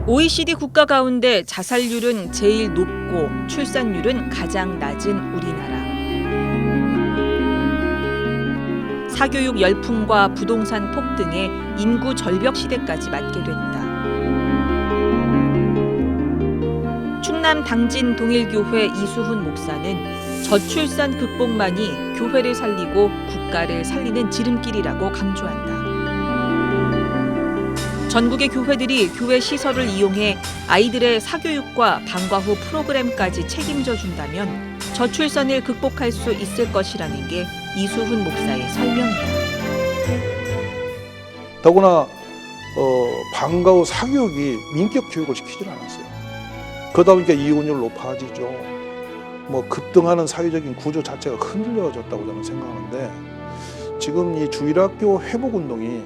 OECD 국가 가운데 자살률은 제일 높고 출산율은 가장 낮은 우리나라. 사교육 열풍과 부동산 폭등에 인구 절벽 시대까지 맞게 됐다. 충남 당진 동일교회 이수훈 목사는 저출산 극복만이 교회를 살리고 국가를 살리는 지름길이라고 강조한다. 전국의 교회들이 교회 시설을 이용해 아이들의 사교육과 방과 후 프로그램까지 책임져 준다면 저출산을 극복할 수 있을 것이라는 게 이수훈 목사의 설명이다. 더구나 방과 후 사교육이 민격 교육을 시키질 않았어요. 그러다 보니까 이혼율 높아지죠. 급등하는 사회적인 구조 자체가 흔들려졌다고 저는 생각하는데, 지금 이 주일학교 회복 운동이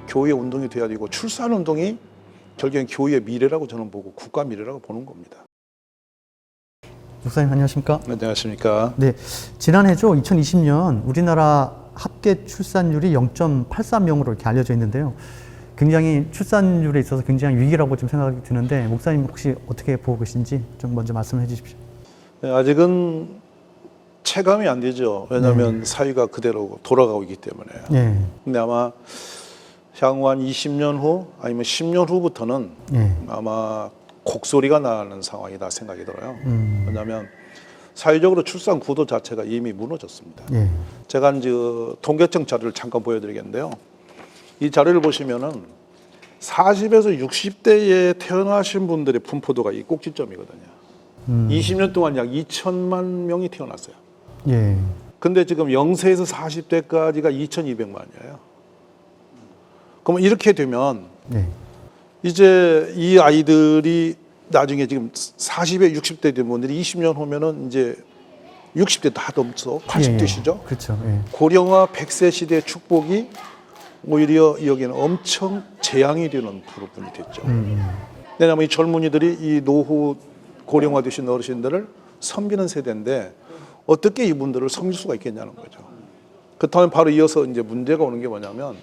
교회 운동이 돼야 되고, 출산 운동이 결국엔 교회의 미래라고 저는 보고 국가 미래라고 보는 겁니다. 목사님 안녕하십니까? 안녕하십니까? 네, 지난해죠. 2020년 우리나라 합계 출산율이 0.83명으로 이렇게 알려져 있는데요. 굉장히 출산율에 있어서 굉장히 위기라고 좀 생각이 드는데, 목사님 혹시 어떻게 보고 계신지 좀 먼저 말씀해 주십시오. 네, 아직은 체감이 안 되죠. 왜냐하면 사회가 그대로 돌아가고 있기 때문에. 네. 근데 아마 향후 한 20년 후 아니면 10년 후부터는 아마 곡소리가 나는 상황이다 생각이 들어요. 왜냐하면 사회적으로 출산 구도 자체가 이미 무너졌습니다. 제가 이제 통계청 자료를 잠깐 보여드리겠는데요. 이 자료를 보시면은 40에서 60대에 태어나신 분들의 분포도가 이 꼭지점이거든요. 20년 동안 약 2천만 명이 태어났어요. 근데 지금 0세에서 40대까지가 2,200만이에요. 그럼 이렇게 되면 이제 이 아이들이 나중에 지금 40에 60대 된 분들이 20년 후면은 이제 60대 다 넘어서 80대시죠. 그렇죠. 고령화 100세 시대의 축복이 오히려 여기는 엄청 재앙이 되는 부분이 됐죠. 왜냐하면 이 젊은이들이 이 노후 고령화 되신 어르신들을 섬기는 세대인데 어떻게 이분들을 섬길 수가 있겠냐는 거죠. 그렇다면 바로 이어서 이제 문제가 오는 게 뭐냐면,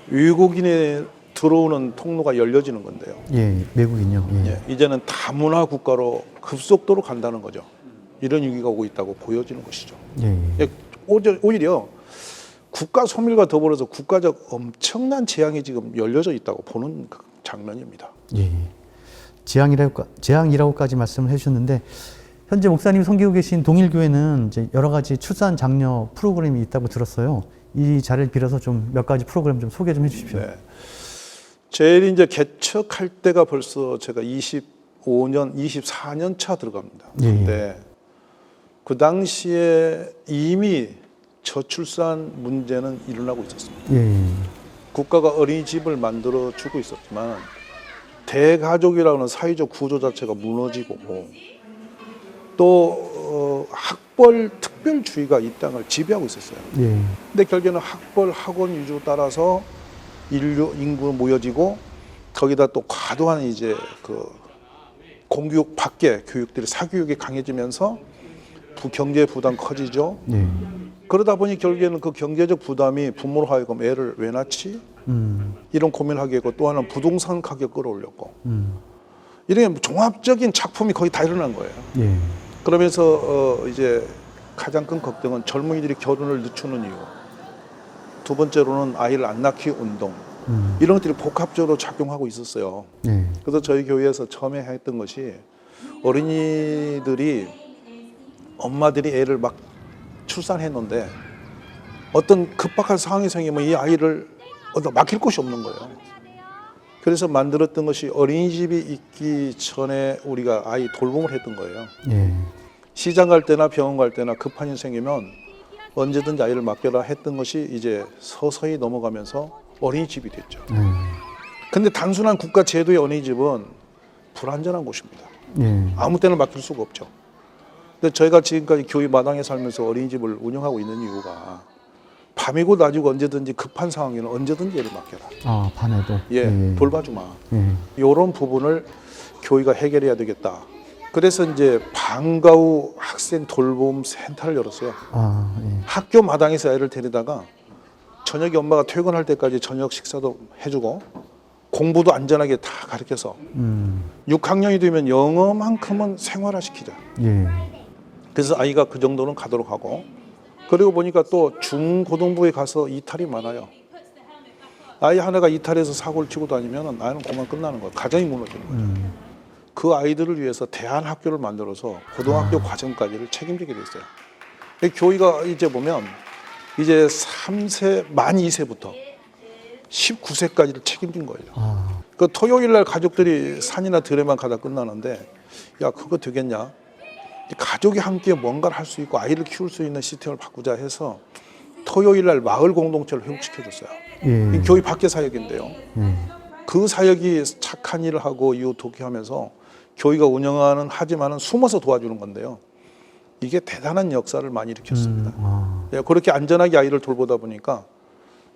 외국인이 들어오는 통로가 열려지는 건데요. 외국인요. 이제는 다문화 국가로 급속도로 간다는 거죠. 이런 위기가 오고 있다고 보여지는 것이죠. 오히려 국가 소멸과 더불어서 국가적 엄청난 재앙이 지금 열려져 있다고 보는 장면입니다. 재앙이라고까지 말씀을 해주셨는데, 현재 목사님이 섬기고 계신 동일교회는 이제 여러 가지 출산 장려 프로그램이 있다고 들었어요. 이 자리를 빌어서 좀 몇 가지 프로그램 좀 소개 좀 해주십시오. 제일 이제 개척할 때가 벌써 제가 25년, 24년 차 들어갑니다. 근데 그 당시에 이미 저출산 문제는 일어나고 있었습니다. 국가가 어린이집을 만들어 주고 있었지만 대가족이라는 사회적 구조 자체가 무너지고, 또 학벌 특별주의가 이 땅을 지배하고 있었어요. 근데 결국에는 학벌 학원 위주 따라서 인구 모여지고, 거기다 또 과도한 이제 그 공교육 밖에 교육들이 사교육이 강해지면서 경제 부담 커지죠. 그러다 보니 결국에는 그 경제적 부담이 부모로 하여금 애를 왜 낳지? 이런 고민을 하게 되고, 또 하나는 부동산 가격 끌어올렸고, 이런 종합적인 작품이 거의 다 일어난 거예요. 그러면서 이제 가장 큰 걱정은 젊은이들이 결혼을 늦추는 이유, 두 번째로는 아이를 안 낳기 운동, 이런 것들이 복합적으로 작용하고 있었어요. 그래서 저희 교회에서 처음에 했던 것이, 어린이들이 엄마들이 애를 막 출산했는데 어떤 급박한 상황이 생기면 이 아이를 맡길 곳이 없는 거예요. 그래서 만들었던 것이 어린이집이 있기 전에 우리가 아이 돌봄을 했던 거예요. 시장 갈 때나 병원 갈 때나 급한 일 생기면 언제든지 아이를 맡겨라 했던 것이 이제 서서히 넘어가면서 어린이집이 됐죠. 근데 단순한 국가 제도의 어린이집은 불안전한 곳입니다. 아무 때나 맡길 수가 없죠. 근데 저희가 지금까지 교회 마당에 살면서 어린이집을 운영하고 있는 이유가, 밤이고 낮이고 언제든지 급한 상황에는 언제든지 애를 맡겨라. 밤에도? 돌봐주마. 이런 부분을 교회가 해결해야 되겠다. 그래서 이제 방과 후 학생 돌봄 센터를 열었어요. 학교 마당에서 애를 데리다가 저녁에 엄마가 퇴근할 때까지 저녁 식사도 해주고, 공부도 안전하게 다 가르쳐서 6학년이 되면 영어만큼은 생활화시키자. 예. 그래서 아이가 그 정도는 가도록 하고, 그리고 보니까 또 중고등부에 가서 이탈이 많아요. 아이 하나가 이탈해서 사고를 치고 다니면 아이는 그만 끝나는 거예요. 가정이 무너지는 거죠. 그 아이들을 위해서 대안학교를 만들어서 고등학교 과정까지를 책임지게 됐어요. 교회가 이제 보면 이제 3세, 만 2세부터 19세까지를 책임진 거예요. 그 토요일 날 가족들이 산이나 들에만 가다 끝나는데, 야, 그거 되겠냐? 가족이 함께 뭔가를 할 수 있고 아이를 키울 수 있는 시스템을 바꾸자 해서 토요일 날 마을 공동체를 회복시켜줬어요. 예. 이 교회 밖의 사역인데요. 그 사역이 착한 일을 하고 이웃 돕기하면서 교회가 운영하는 하지만은 숨어서 도와주는 건데요. 이게 대단한 역사를 많이 일으켰습니다. 예, 그렇게 안전하게 아이를 돌보다 보니까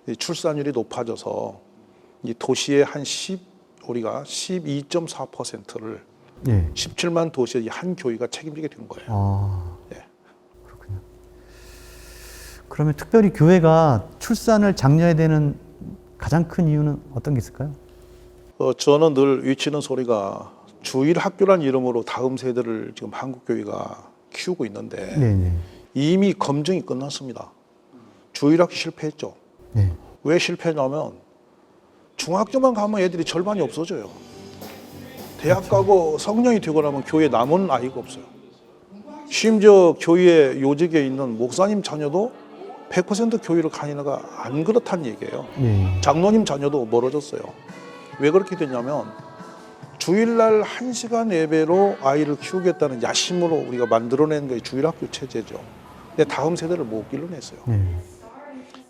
이 출산율이 높아져서 이 도시의 우리가 12.4%를 예. 17만 도시의 한 교회가 책임지게 된 거예요. 예. 그렇군요. 그러면 특별히 교회가 출산을 장려해야 되는 가장 큰 이유는 어떤 게 있을까요? 저는 늘 외치는 소리가 주일 학교란 이름으로 다음 세대를 지금 한국 교회가 키우고 있는데 네. 이미 검증이 끝났습니다. 주일 학교 실패했죠. 네. 왜 실패냐면 중학교만 가면 애들이 절반이 없어져요. 대학 가고 성년이 되고 나면 교회에 남은 아이가 없어요. 심지어 교회 요직에 있는 목사님 자녀도 100% 교회를 가니가 안 그렇다는 얘기예요. 네. 장로님 자녀도 멀어졌어요. 왜 그렇게 됐냐면 주일날 1시간 예배로 아이를 키우겠다는 야심으로 우리가 만들어낸 게 주일학교 체제죠. 근데 다음 세대를 못 길러냈어요. 네.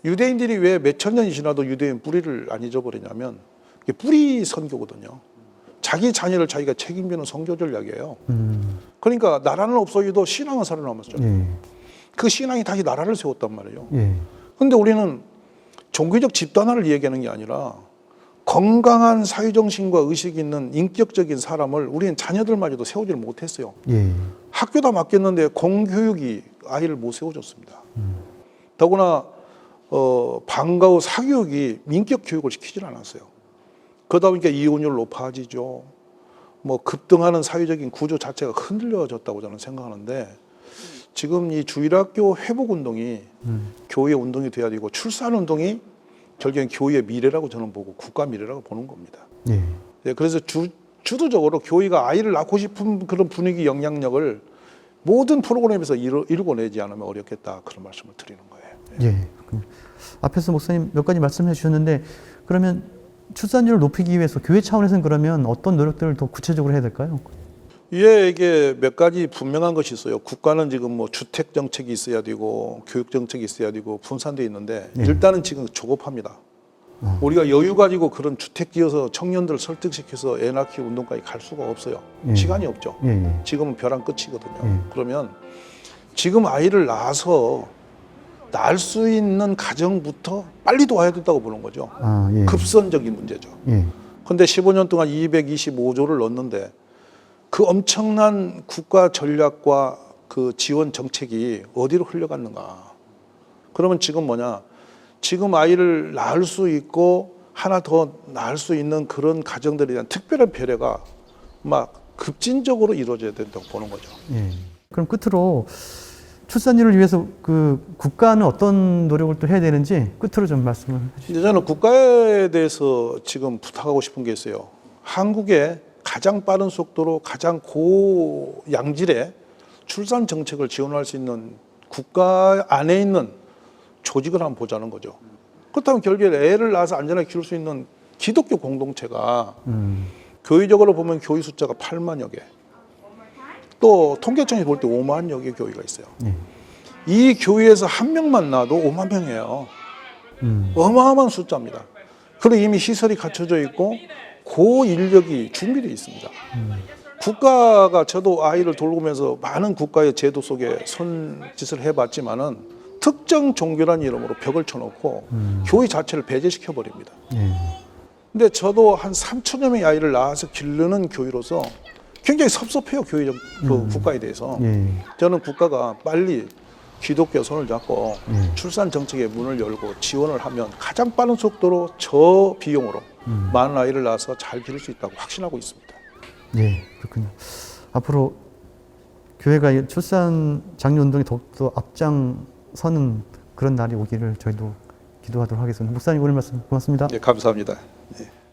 유대인들이 왜 몇천 년이 지나도 유대인 뿌리를 안 잊어버리냐면 이게 뿌리 선교거든요. 자기 자녀를 자기가 책임지는 선교 전략이에요. 그러니까 나라는 없어져도 신앙은 살아남았죠. 네. 그 신앙이 다시 나라를 세웠단 말이에요. 예. 그런데 우리는 종교적 집단화를 얘기하는 게 아니라 건강한 사회정신과 의식이 있는 인격적인 사람을 우리는 자녀들마저도 세우지를 못했어요. 예. 학교다 맡겼는데 공교육이 아이를 못 세워줬습니다. 더구나 방과 후 사교육이 민격 교육을 시키질 않았어요. 그러다 보니까 이혼율 높아지죠. 뭐 급등하는 사회적인 구조 자체가 흔들려졌다고 저는 생각하는데 지금 이 주일학교 회복 운동이 교회 운동이 돼야 되고 출산 운동이 결국엔 교회의 미래라고 저는 보고 국가 미래라고 보는 겁니다. 예. 네, 그래서 주도적으로 교회가 아이를 낳고 싶은 그런 분위기 영향력을 모든 프로그램에서 이루어내지 않으면 어렵겠다 그런 말씀을 드리는 거예요. 예. 앞에서 목사님 몇 가지 말씀해 주셨는데 그러면 출산율을 높이기 위해서 교회 차원에서는 그러면 어떤 노력들을 더 구체적으로 해야 될까요? 예, 이게 몇 가지 분명한 것이 있어요. 국가는 지금 뭐 주택 정책이 있어야 되고 교육 정책이 있어야 되고 분산돼 있는데 일단은 지금 조급합니다. 우리가 여유 가지고 그런 주택 지어서 청년들을 설득시켜서 애 낳기 운동까지 갈 수가 없어요. 시간이 없죠. 지금은 벼랑 끝이거든요. 그러면 지금 아이를 낳아서 낳을 수 있는 가정부터 빨리 도와야 된다고 보는 거죠. 급선적인 문제죠. 그런데 15년 동안 225조를 넣었는데 그 엄청난 국가 전략과 그 지원 정책이 어디로 흘러갔는가. 그러면 지금 뭐냐. 지금 아이를 낳을 수 있고 하나 더 낳을 수 있는 그런 가정들에 대한 특별한 배려가 막 급진적으로 이루어져야 된다고 보는 거죠. 그럼 끝으로 출산율을 위해서 그 국가는 어떤 노력을 또 해야 되는지 끝으로 좀 말씀을 해주시죠. 저는 국가에 대해서 지금 부탁하고 싶은 게 있어요. 한국에 가장 빠른 속도로 가장 고양질의 출산 정책을 지원할 수 있는 국가 안에 있는 조직을 한번 보자는 거죠. 그렇다면 결국에 애를 낳아서 안전하게 키울 수 있는 기독교 공동체가 교회적으로 보면 교회 숫자가 8만여 개, 또 통계청이 볼 때 5만여 개 교회가 있어요. 이 교회에서 한 명만 낳아도 5만 명이에요. 어마어마한 숫자입니다. 그리고 이미 시설이 갖춰져 있고 고인력이 준비되어 있습니다. 국가가 저도 아이를 돌보면서 많은 국가의 제도 속에 손짓을 해봤지만은 특정 종교란 이름으로 벽을 쳐놓고 교회 자체를 배제시켜 버립니다. 근데 저도 한 3천여 명의 아이를 낳아서 기르는 교회로서 굉장히 섭섭해요. 교회적 그 국가에 대해서. 저는 국가가 빨리 기독교 손을 잡고 출산 정책의 문을 열고 지원을 하면 가장 빠른 속도로 저비용으로 많은 아이를 낳아서 잘 기를 수 있다고 확신하고 있습니다. 예, 그렇군요. 앞으로 교회가 이 출산 장려 운동에 더욱더 앞장서는 그런 날이 오기를 저희도 기도하도록 하겠습니다. 목사님 오늘 말씀 고맙습니다. 예, 감사합니다. 예.